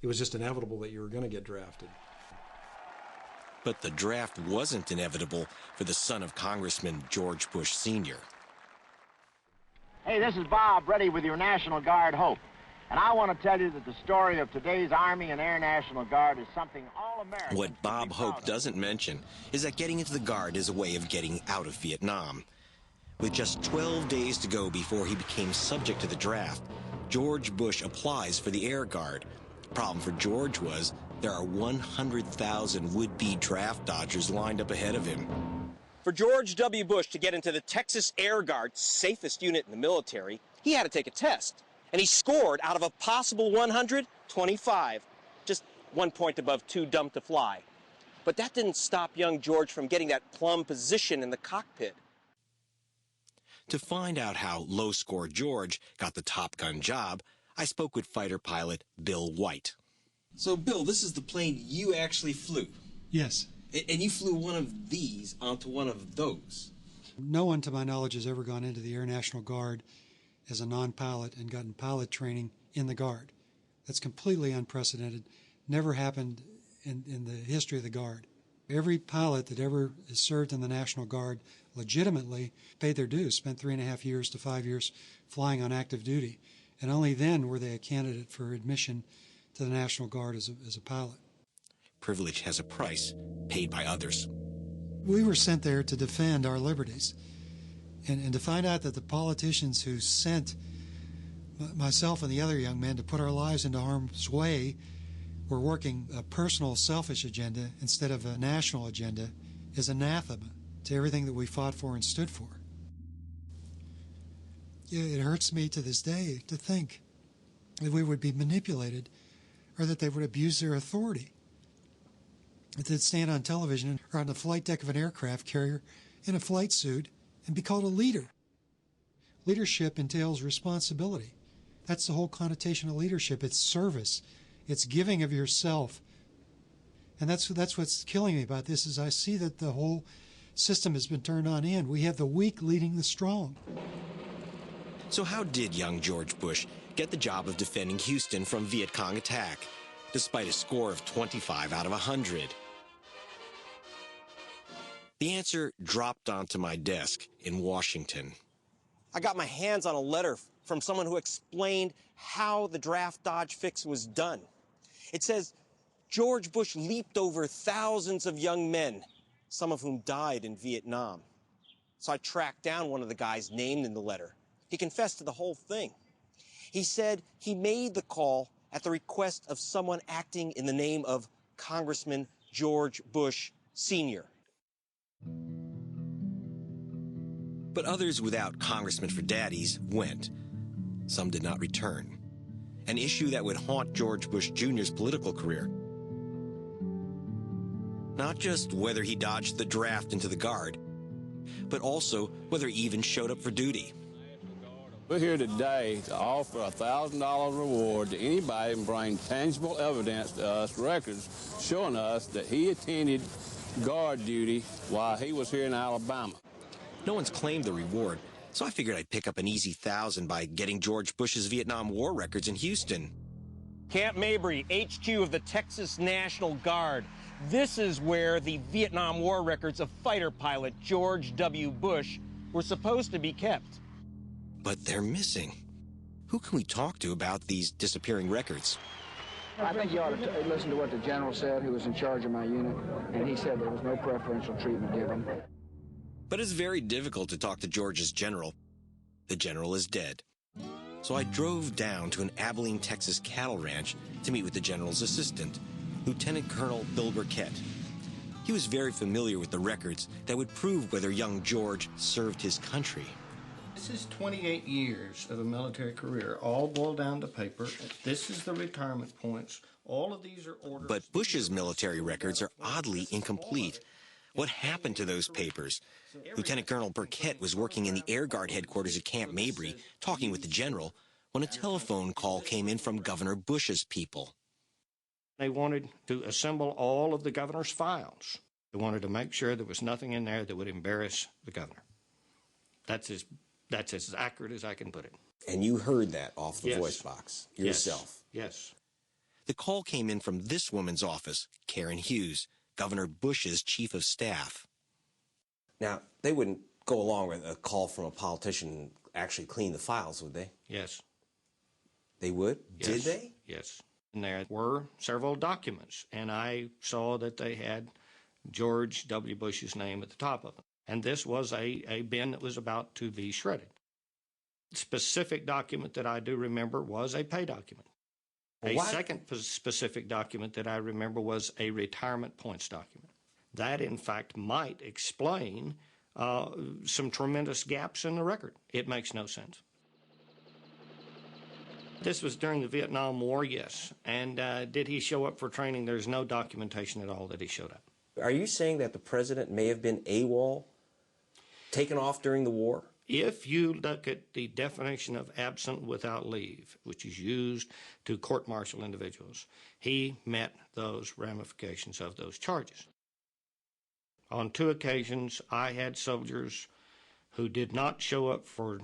It was just inevitable that you were going to get drafted. But the draft wasn't inevitable for the son of Congressman George Bush Sr. Hey, this is Bob Reddy with your National Guard Hope. And I want to tell you that the story of today's Army and Air National Guard is something all Americans. What Bob Hope doesn't mention is that getting into the Guard is a way of getting out of Vietnam. With just 12 days to go before he became subject to the draft, George Bush applies for the Air Guard. The problem for George was there are 100,000 would-be draft dodgers lined up ahead of him. For George W. Bush to get into the Texas Air Guard, safest unit in the military, he had to take a test. And he scored out of a possible 100, 25. Just 1 point above too dumb to fly. But that didn't stop young George from getting that plum position in the cockpit. To find out how low-score George got the Top Gun job, I spoke with fighter pilot Bill White. So, Bill, this is the plane you actually flew. Yes. And you flew one of these onto one of those. No one, to my knowledge, has ever gone into the Air National Guard as a non-pilot and gotten pilot training in the Guard. That's completely unprecedented. Never happened in the history of the Guard. Every pilot that ever has served in the National Guard legitimately paid their dues, spent 3.5 years to 5 years flying on active duty. And only then were they a candidate for admission to the National Guard as a pilot. Privilege has a price, paid by others. We were sent there to defend our liberties. And to find out that the politicians who sent myself and the other young men to put our lives into harm's way were working a personal, selfish agenda instead of a national agenda is anathema to everything that we fought for and stood for. It hurts me to this day to think that we would be manipulated or that they would abuse their authority. That they'd stand on television or on the flight deck of an aircraft carrier in a flight suit and be called a leader. Leadership entails responsibility. That's the whole connotation of leadership. It's service. It's giving of yourself. And that's what's killing me about this is I see that the whole system has been turned on end. We have the weak leading the strong. So how did young George Bush get the job of defending Houston from Viet Cong attack, despite a score of 25 out of 100? The answer dropped onto my desk in Washington. I got my hands on a letter from someone who explained how the draft dodge fix was done. It says, George Bush leaped over thousands of young men, some of whom died in Vietnam. So I tracked down one of the guys named in the letter. He confessed to the whole thing. He said he made the call at the request of someone acting in the name of Congressman George Bush Sr. But others without congressmen for daddies went. Some did not return. An issue that would haunt George Bush Jr.'s political career. Not just whether he dodged the draft into the Guard, but also whether he even showed up for duty. We're here today to offer a $1,000 reward to anybody who bring tangible evidence to us, records showing us that he attended Guard duty while he was here in Alabama. No one's claimed the reward, so I figured I'd pick up an easy $1,000 by getting George Bush's Vietnam War records in Houston. Camp Mabry, HQ of the Texas National Guard. This is where the Vietnam War records of fighter pilot George W. Bush were supposed to be kept. But they're missing. Who can we talk to about these disappearing records? I think you ought to listen to what the general said, who was in charge of my unit, and he said there was no preferential treatment given. But it's very difficult to talk to George's general. The general is dead. So I drove down to an Abilene, Texas cattle ranch to meet with the general's assistant, Lieutenant Colonel Bill Burkett. He was very familiar with the records that would prove whether young George served his country. This is 28 years of a military career, all boiled down to paper. This is the retirement points. All of these are orders. But Bush's military records are oddly incomplete. What happened to those papers? Lieutenant Colonel Burkett was working in the Air Guard headquarters at Camp Mabry, talking with the general, when a telephone call came in from Governor Bush's people. They wanted to assemble all of the governor's files. They wanted to make sure there was nothing in there that would embarrass the governor. That's as accurate as I can put it. And you heard that off the Yes. voice box yourself? Yes. The call came in from this woman's office, Karen Hughes, Governor Bush's chief of staff. Now, they wouldn't go along with a call from a politician and actually clean the files, would they? Yes. They would? Yes. Did they? Yes. And there were several documents, and I saw that they had George W. Bush's name at the top of them. And this was a bin that was about to be shredded. The specific document that I do remember was a pay document. A second specific document that I remember was a retirement points document. That, in fact, might explain some tremendous gaps in the record. It makes no sense. This was during the Vietnam War, yes. And did he show up for training? There's no documentation at all that he showed up. Are you saying that the president may have been AWOL, taken off during the war? If you look at the definition of absent without leave, which is used to court-martial individuals, he met those ramifications of those charges. On 2 occasions, I had soldiers who did not show up for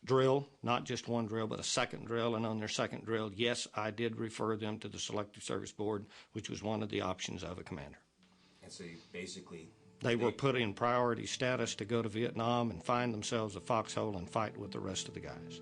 drill, not just one drill, but a second drill, and on their second drill, yes, I did refer them to the Selective Service Board, which was one of the options of a commander. And so you basically... They were put in priority status to go to Vietnam and find themselves a foxhole and fight with the rest of the guys.